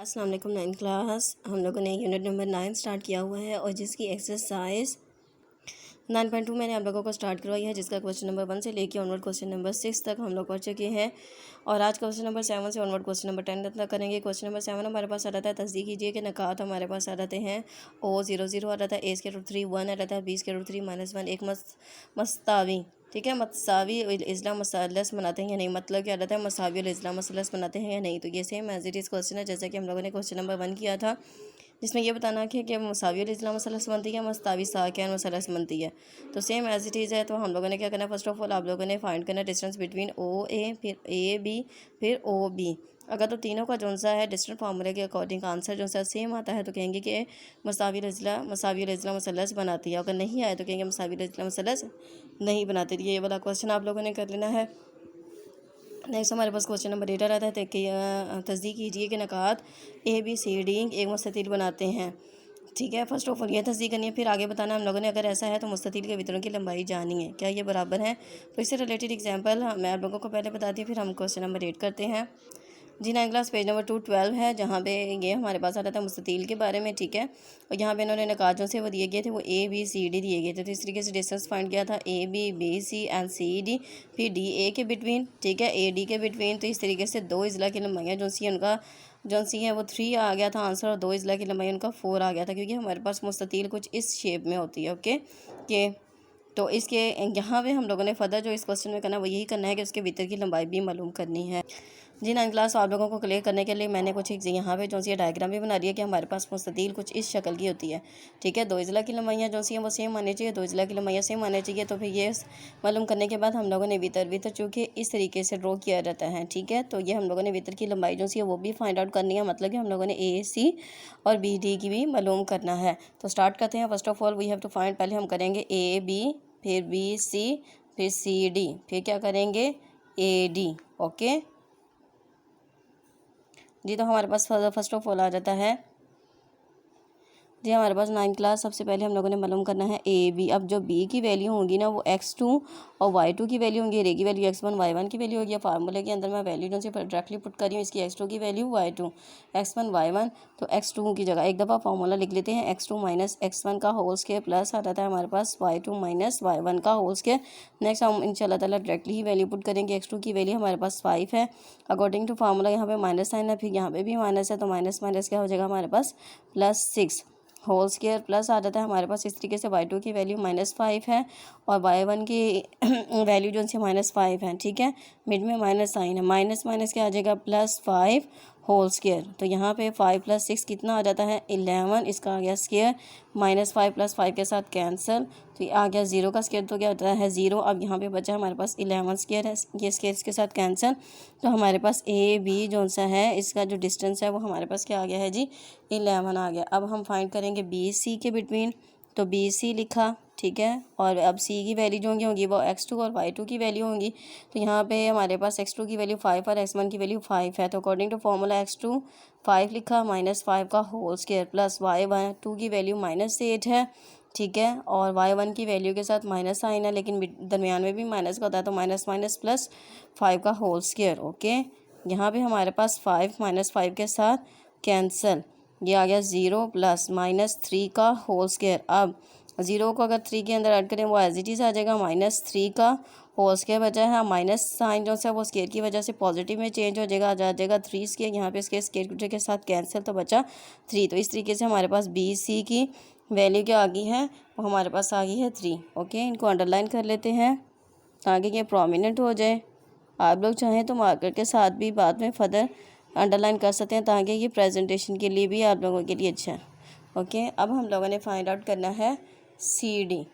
अस्सलाम वालेकुम। 9th class हम लोगों ने यूनिट नंबर 9 स्टार्ट किया हुआ है और जिसकी एक्सरसाइज 9.2 मैंने आप लोगों को स्टार्ट करवाई है, जिसका क्वेश्चन नंबर 1 से लेकर ऑनवर्ड क्वेश्चन नंबर 6 तक हम लोग पढ़ चुके हैं। और आज क्वेश्चन नंबर 7 से ऑनवर्ड क्वेश्चन नंबर 10 तक करेंगे। क्वेश्चन नंबर 7 हमारे पास आ रहा था, तस्दीक कीजिए कि नकात हमारे पास आ रहते हैं O00 आ रहा था, A स्क्वायर रूट 3 1 आ रहा था, B स्क्वायर रूट 3 -1 एक मस्तावी, ठीक है, मसावी इस्लाम मसलस बनाते हैं या नहीं, मतलब क्या रहता है मसावी और इस्लाम मसलस बनाते हैं या नहीं। तो ये same as it is question है जैसा कि हम लोगों ने क्वेश्चन नंबर 1 किया था, जिसमें ये बताना है कि मसावी और इस्लाम मसलस बनती है, मस्तावी साकिन मसलस बनती है। तो सेम एज इट इज़ है। तो हम लोगों ने क्या करना है, फर्स्ट ऑफ ऑल आप लोगों ने फाइंड करना डिस्टेंस बिटवीन OA, फिर AB, फिर OB। अगर तो तीनों का जो सा है डिस्टेंस फार्मूले के अकॉर्डिंग आंसर जो सा सेम आता है तो कहेंगे कि मसावी और इस्लाम मसलस बनाती है। अगर नहीं आए तो कहेंगे मसावी और इस्लाम मसलस नहीं बनाती। ये वाला क्वेश्चन आप लोगों ने कर लेना है। नेक्स्ट हमारे पास क्वेश्चन नंबर 8 रहता है कि तस्दीक कीजिए कि नकात ABCD एक मुस्ततील बनाते हैं। ठीक है, फर्स्ट ऑफ ऑल ये तस्दीक करनी है, फिर आगे बताना हम लोगों ने अगर ऐसा है तो मुस्ततील के वितरण की लंबाई जानी है, क्या ये बराबर है। तो इससे रिलेटेड एग्जांपल मैं आप लोगों को पहले बताती हूँ, फिर हम क्वेश्चन नंबर 8 करते हैं। जी 9 क्लास पेज नंबर 212 है, जहाँ पे ये हमारे पास आ रहा था मुस्ततील के बारे में। ठीक है, और यहाँ पे इन्होंने नकातों से वो दिए गए थे, वो ABCD दिए गए थे। तो इस तरीके से डिस्टेंस फाइंड किया था ABBC एंड CD, फिर DA के बिटवीन, ठीक है, AD के बिटवीन। तो इस तरीके से दो इजला की लंबाइयाँ जो सी उनका जो सी है वो 3 आ गया था आंसर, और दो इजला की लंबाई उनका 4 आ गया था, क्योंकि हमारे पास मुस्ततील कुछ इस शेप में होती है। ओके के तो इसके यहाँ पे हम लोगों ने फर्दर जो इस क्वेश्चन में करना है वो यही करना है कि उसके भीतर की लंबाई भी मालूम करनी है। जी 9 क्लास आप लोगों को क्लियर करने के लिए मैंने कुछ एक यहाँ पे जो सी डायग्राम भी बना रही है कि हमारे पास मुस्ततील कुछ इस शक्ल की होती है। ठीक है, दो इजला की लंबाइयाँ जो सी हैं वो सेम आनी चाहिए, दो इजला की लंबाइयाँ सेम आनी चाहिए। तो फिर ये मालूम करने के बाद हम लोगों ने भीतर चूँकि इस तरीके से ड्रॉ किया रहता है। ठीक है, तो ये हम लोगों ने भीतर की लंबाई जो सी है वो भी फाइंड आउट करनी है, मतलब कि हम लोगों ने AC और BD की भी मालूम करना है। तो स्टार्ट करते हैं। First of all we have to find, पहले हम करेंगे AB, फिर BC, फिर CD, फिर क्या करेंगे AD। ओके जी, तो हमारे पास फर्स्ट ऑफ ऑल आ जाता है जी हमारे पास 9 क्लास। सबसे पहले हम लोगों ने मालूम करना है AB। अब जो B की वैल्यू होगी ना वो X2 और Y2 की वैल्यू होंगी, A की वैल्यू X1 Y1 की वैल्यू होगी। फार्मूले के अंदर मैं वैल्यू जो सी डायरेक्टली पुट कर रही हूँ, इसकी X2 की वैल्यू Y2, X1 Y1। तो X2 की जगह एक दफ़ा फार्मूला लिख लेते हैं, X2 माइनस X1 का होल स्क्वायर प्लस आ जाता है हमारे पास Y2 माइनस Y1 का होल स्क्वायर। नेक्स्ट हम इंशाल्लाह ताला डायरेक्टली ही वैल्यू पुट करेंगे। X2 की वैल्यू हमारे पास 5 है, अकॉर्डिंग टू फार्मूला यहाँ पे माइनस साइन है, फिर यहाँ पे भी माइनस है, तो माइनस माइनस क्या हो जाएगा हमारे पास +6 होल स्क्वायर प्लस आ जाता है हमारे पास। इस तरीके से Y2 की वैल्यू -5 है और Y1 की वैल्यू जो सी -5 है। ठीक है, मिड में माइनस साइन है, माइनस माइनस क्या आ जाएगा +5 होल स्क्वायर। तो यहाँ पे 5 + 6 कितना आ जाता है 11, इसका आ गया स्क्वायर, -5 + 5 के साथ कैंसिल, तो ये आ गया 0 का स्क्वायर, तो क्या होता है 0। अब यहाँ पे बचा हमारे पास 11 स्क्वायर है, ये स्क्वायर इसके साथ कैंसिल, तो हमारे पास AB जो सा है इसका जो डिस्टेंस है वो हमारे पास क्या आ गया है जी 11 आ गया। अब हम फाइंड करेंगे BC के बिटवीन, तो BC लिखा, ठीक है, और अब C की वैल्यू जो होंगी वो X2 और Y2 की वैल्यू होंगी। तो यहाँ पे हमारे पास X2 की वैल्यू 5 और X1 की वैल्यू 5 है, तो अकॉर्डिंग टू फॉर्मूला X2 5 लिखा, -5 का होल स्क्वायर प्लस Y2 की वैल्यू -8 है। ठीक है, और Y1 की वैल्यू के साथ माइनस साइन है, लेकिन दरमियान में भी माइनस का होता है, तो माइनस माइनस प्लस 5 का होल स्क्वायर। ओके, यहाँ पे हमारे पास 5 -5 के साथ कैंसिल, ये आ गया 0 प्लस -3 का होल स्क्वायर। अब 0 को अगर 3 के अंदर ऐड करें वो एज इट इज़ आ जाएगा, -3 का होल स्क्वायर बचा है। माइनस साइन जो सा वो स्क्वायर की वजह से पॉजिटिव में चेंज हो जाएगा, आ जाएगा 3 स्क्वायर, यहाँ पे स्क्वायर के साथ कैंसिल, तो बचा 3। तो इस तरीके से हमारे पास BC की वैल्यू क्या आ गई है, वो हमारे पास आ गई है 3। ओके, इनको अंडरलाइन कर लेते हैं ताकि ये प्रोमिनेंट हो जाए। आप लोग चाहें तो मार्कर के साथ भी बाद में फर्दर अंडरलाइन कर सकते हैं, ताकि ये प्रेजेंटेशन के लिए भी आप लोगों के लिए अच्छा है। ओके, अब हम लोगों ने फाइंड आउट करना है CD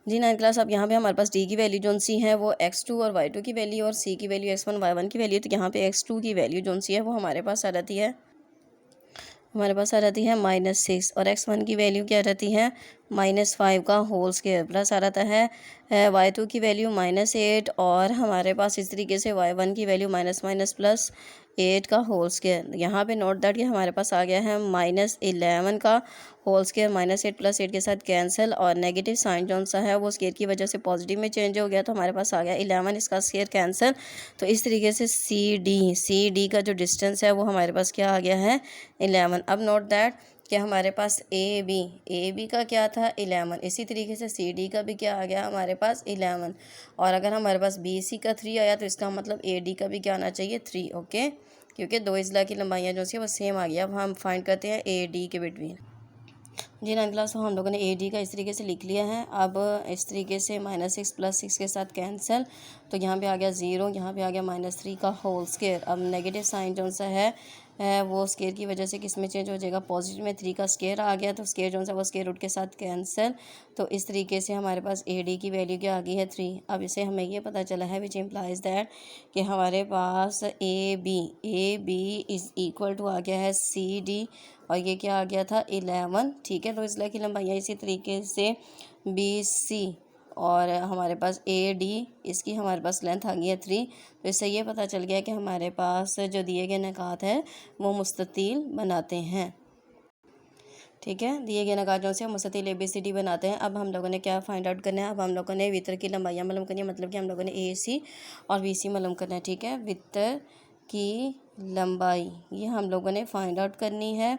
जी 9 क्लास। अब यहाँ पे हमारे पास D की वैल्यू जो सी है वो X2 और Y2 की वैल्यू, और C की वैल्यू X1 Y1 की वैल्यू। तो यहाँ पे X2 की वैल्यू जो सी है वो हमारे पास आ जाती है -6, और X1 की वैल्यू क्या रहती है -5 का होल स्क्वायर प्लस आ रहा है y2 की वैल्यू -8 और हमारे पास इस तरीके से y1 की वैल्यू -+8 का होल स्क्वायर। यहाँ पे नोट दैट कि हमारे पास आ गया है -11 का होल स्क्वायर। -8 + 8 के साथ कैंसिल और नेगेटिव साइन जो सा है वो स्क्वायर की वजह से पॉजिटिव में चेंज हो गया, तो हमारे पास आ गया 11, इसका स्क्वायर कैंसिल। तो इस तरीके से सी डी का जो डिस्टेंस है वो हमारे पास क्या आ गया है 11। अब नोट दैट कि हमारे पास ए बी का क्या था 11, इसी तरीके से सी डी का भी क्या आ गया हमारे पास 11। और अगर हमारे पास बी सी का 3 आया तो इसका मतलब ए डी का भी क्या आना चाहिए 3। ओके, क्योंकि दो अजला की लंबाइयाँ जो सी वो सेम आ गया। अब हम फाइंड करते हैं ए डी के बिटवीन। जी 9 क्लास, तो हम लोगों ने ए डी का इस तरीके से लिख लिया है। अब इस तरीके से -6 + 6 के साथ कैंसिल, तो यहाँ पे आ गया 0, यहाँ पे आ गया -3 का होल स्क्वायर। अब नेगेटिव साइन जो सा है वो स्क्वायर की वजह से किस में चेंज हो जाएगा, पॉजिटिव में। 3 का स्क्वायर आ गया तो स्क्वायर जो सा वो स्क्वायर रूट के साथ कैंसिल। तो इस तरीके से हमारे पास ए डी की वैल्यू क्या आ गई है 3। अब इसे हमें ये पता चला है विच इम्प्लाइज दैट कि हमारे पास A B is equal to आ गया है सी डी, और ये क्या आ गया था 11। ठीक है, तो इसलिए की लंबाइयाँ इसी तरीके से बी सी और हमारे पास ए डी, इसकी हमारे पास लेंथ आ गई है 3। तो इससे ये पता चल गया कि हमारे पास जो दिए गए निकात है वो मुस्ततील बनाते हैं। ठीक है, दिए गए निकातों से मुस्ततील ABCD बनाते हैं। अब हम लोगों ने क्या फाइंड आउट करना है, अब हम लोगों ने वितर की लंबाइयाँ मालूम करनी है, मतलब कि हम लोगों ने AC और BC मालूम करना है। ठीक है, वितर की लंबाई ये हम लोगों ने फाइंड आउट करनी है,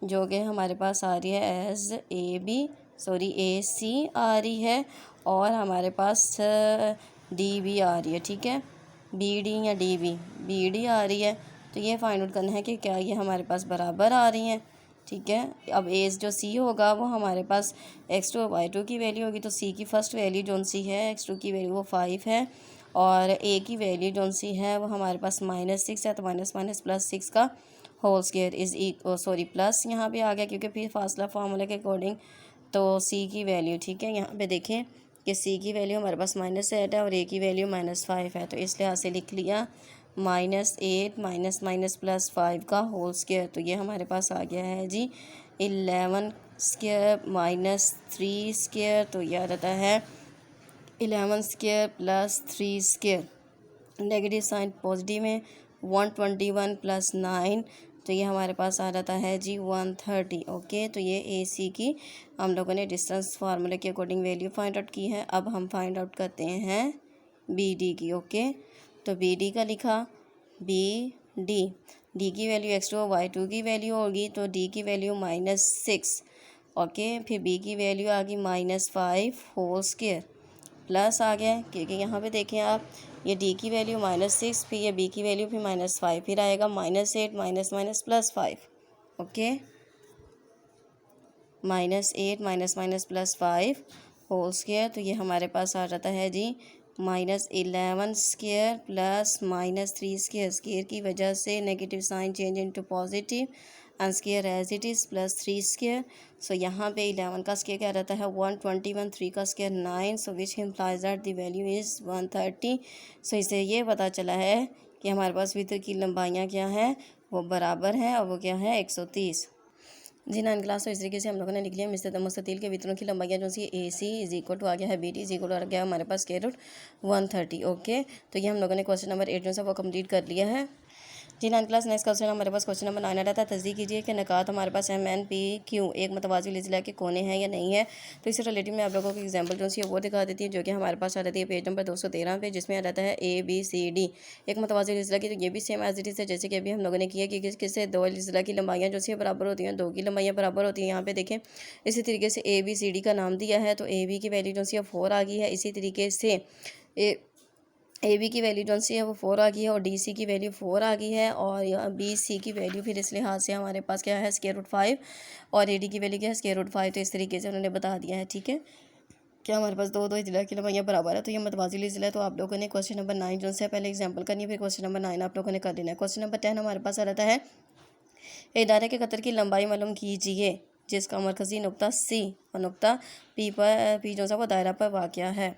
जो कि हमारे पास आ रही है एज AC आ रही है, और हमारे पास DB आ रही है। ठीक है, BD या BD आ रही है। तो ये फाइंड आउट करना है कि क्या ये हमारे पास बराबर आ रही हैं। ठीक है, अब एज जो सी होगा वो हमारे पास x2 और y2 की वैल्यू होगी, तो सी की फ़र्स्ट वैल्यू जोन सी है x2 की वैल्यू वो 5 है, और ए की वैल्यू जोन सी है वो हमारे पास -6 है। तो -+6 का होल स्क्वायर इज़ प्लस यहाँ पे आ गया, क्योंकि फिर फासला फार्मूला के अकॉर्डिंग तो सी की वैल्यू, ठीक है, यहाँ पे देखें कि सी की वैल्यू हमारे पास -8 है और ए की वैल्यू -5 है, तो इस लिहाज से लिख लिया -8 +5 का होल स्क्वायर। तो ये हमारे पास आ गया है जी 11 स्क्वायर -3 स्क्वायर, तो ये आ जाता है 11 square + 3 square. Negative sign positive में 121 + 9, तो ये हमारे पास आ जाता है जी 130। ओके, तो ये AC की हम लोगों ने डिस्टेंस फार्मूले के अकॉर्डिंग वैल्यू फाइंड आउट की है। अब हम फाइंड आउट करते हैं BD की। ओके, तो BD का लिखा BD, D की वैल्यू x2 और y2 की वैल्यू होगी, तो D की वैल्यू -6। ओके, फिर B की वैल्यू आ गई -5 होल स्क्वायर प्लस आ गया, क्योंकि यहाँ पे देखें आप ये D की वैल्यू -6, फिर ये B की वैल्यू फिर -5, फिर आएगा -8 +5। ओके, -8 +5 होल स्क्वायर, तो ये हमारे पास आ जाता है जी -11 स्क्वायर प्लस -3 स्क्वायर। स्क्वायर की वजह से negative sign change into positive and square as it is +3 square. So यहाँ पे 11 का स्क्वायर क्या रहता है 121, 3 का square 9, so which implies that the value is 130। सो इससे ये पता चला है कि हमारे पास वितर की लंबाइयाँ क्या हैं वो बराबर हैं, और वो क्या है 130। जी 9 क्लास, तो इस तरीके से हम लोगों ने लिख लिया मुस्ततील के वितरों की लंबाइयाँ जो सी AC इज इक्वल टू आ गया है BD इज इक्वल टू आ गया हमारे पास स्क्वायर रूट 130। ओके, तो ये हम लोगों ने क्वेश्चन नंबर 8 जो है वो कंप्लीट कर लिया है। जी 9 क्लास, नेक्स्ट क्वेश्चन हमारे पास क्वेश्चन नंबर 9 आ रहा था। तस्दीक कीजिए कि निकात हमारे पास MNPQ एक मुतवाज़िल अज़ला के कोने हैं या नहीं है। तो इससे रिलेटेड मैं आप लोगों को एग्जांपल जो सी वो दिखा देती है, जो कि हमारे पास आ जाती है पेज नंबर 213 पे, जिसमें आ जाता है ABCD एक मुतवाज़िल अज़ला की। तो ये भी सेम एज इट इज़ है जैसे कि अभी हम लोगों ने किया कि किससे दो अज़ला की लंबाइयाँ जो सी बराबर होती हैं, दो की लंबाइयाँ बराबर होती हैं। यहाँ पे देखें इसी तरीके से ABCD का नाम दिया है, तो AB की वैल्यू जो सी 4 आ गई है। इसी तरीके से AB की वैल्यू जो सी है वो 4 आ गई है, और DC की वैल्यू 4 आ गई है, और BC की वैल्यू फिर इस लिहाज से हमारे पास क्या है स्क्वायर रूट 5, और AD की वैल्यू क्या है स्क्वायर रूट 5। तो इस तरीके से उन्होंने बता दिया है। ठीक है, क्या हमारे पास दो अज़ला की लंबाइयाँ बराबर है, तो ये मुतवाज़िल अज़ला है। तो आप लोगों ने क्वेश्चन नंबर 9 जो है पहले एग्जाम्पल करनी है, फिर क्वेश्चन नंबर 9 आप लोगों ने कर देना है। क्वेश्चन नंबर 10 हमारे पास आ रहता है इदारे के कतर की लंबाई मालूम कीजिए जिसका मरकज़ी नुक्ता C और नुक्ता P जो सा वो दायरा पर वाक़या है।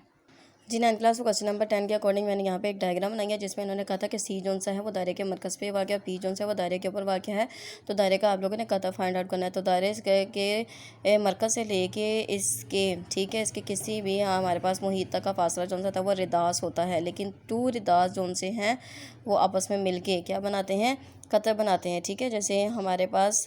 जी 9 क्लास को क्वेश्चन नंबर 10 के अकॉर्डिंग मैंने यहाँ पे एक डायग्राम बनाई है जिसमें इन्होंने कहा था कि सी जोन सा है वो दायरे के मरकज़ पे वाक़ है, पी जोन सा है वो दायरे के ऊपर वाक़ है। तो दायरे का आप लोगों ने कतर फाइंड आउट करना है। तो दायरे के मरकज़ से लेके इसके, ठीक है, इसके किसी भी हमारे पास मुहीत तक का फासला जोन सा था वो रिदास होता है, लेकिन 2 रिदास जोन से हैं वो आपस में मिल के क्या बनाते हैं, कतर बनाते हैं। ठीक है, जैसे हमारे पास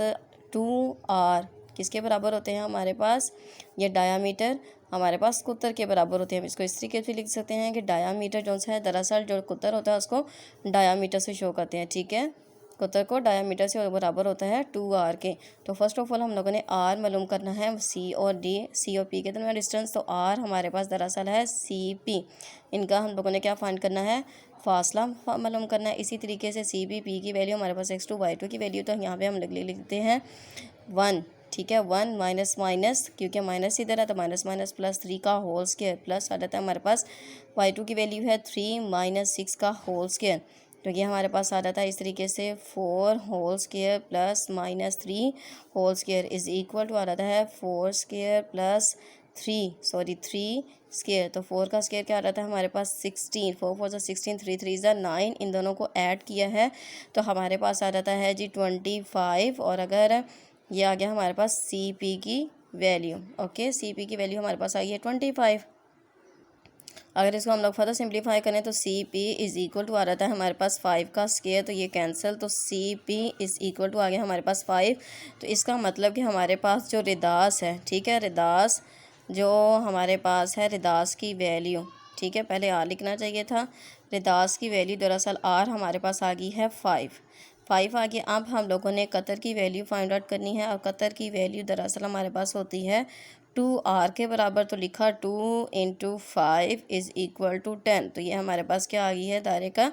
2r किसके बराबर होते हैं, हमारे पास ये डायामीटर हमारे पास कुतर के बराबर होते हैं। हम इसको इस तरीके से लिख सकते हैं कि डायामीटर जो है, दरअसल जो कुतर होता है उसको डायामीटर से शो करते हैं। ठीक है, कुतर को डायामीटर से बराबर होता है 2r के। तो फर्स्ट ऑफ ऑल हम लोगों ने r मालूम करना है, सी और p के दरमियान डिस्टेंस। तो r हमारे पास दरअसल है cp, इनका हम लोगों ने क्या फाइंड करना है, फासला मालूम करना है। इसी तरीके से cp p की वैल्यू हमारे पास x2 y2 की वैल्यू, तो यहाँ पे हम लिखते हैं 1। ठीक है, 1 माइनस माइनस, क्योंकि माइनस इधर है तो माइनस माइनस प्लस 3 का होल स्क्वायर, प्लस आ जाता है हमारे पास y2 की वैल्यू है 3 माइनस 6 का होल स्क्वायर। तो ये हमारे पास आ जाता है इस तरीके से 4 whole square plus minus 3 whole square is equal to आ जाता है 4 स्क्वायर प्लस 3 स्क्वायर। तो 4 का स्क्वायर क्या आ जाता है हमारे पास 16, 4 4 16, 3 3 9, इन दोनों को ऐड किया है तो हमारे पास आ जाता है जी 25। और अगर ये आ गया हमारे पास cp की वैल्यू, ओके, cp की वैल्यू हमारे पास आई है 25। अगर इसको हम लोग फर्दर सिंप्लीफाई करें तो cp इज़ इक्वल टू आ रहा है हमारे पास 5 का स्क्वायर, तो ये कैंसिल, तो cp इज़ इक्वल टू आ गया हमारे पास 5। तो इसका मतलब कि हमारे पास जो रिदास है, ठीक है, रिदास जो हमारे पास है, रिदास की वैल्यू, ठीक है, पहले r लिखना चाहिए था, रिदास की वैल्यू दरअसल r हमारे पास आ गई है 5 आ गया। अब हम लोगों ने कतर की वैल्यू फाइंड आउट करनी है, और कतर की वैल्यू दरअसल हमारे पास होती है 2r के बराबर। तो लिखा 2 × 5 इज़ इक्वल टू 10। तो ये हमारे पास क्या आ गई है, दायरे का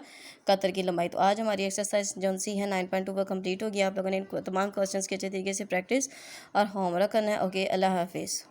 कतर की लंबाई। तो आज हमारी एक्सरसाइज जो सी है 9.2 पर कंप्लीट हो गया। आप लोगों ने तमाम क्वेश्चंस के अच्छे तरीके से प्रैक्टिस और होमवर्क करना है। ओके, अल्लाह हाफिज़।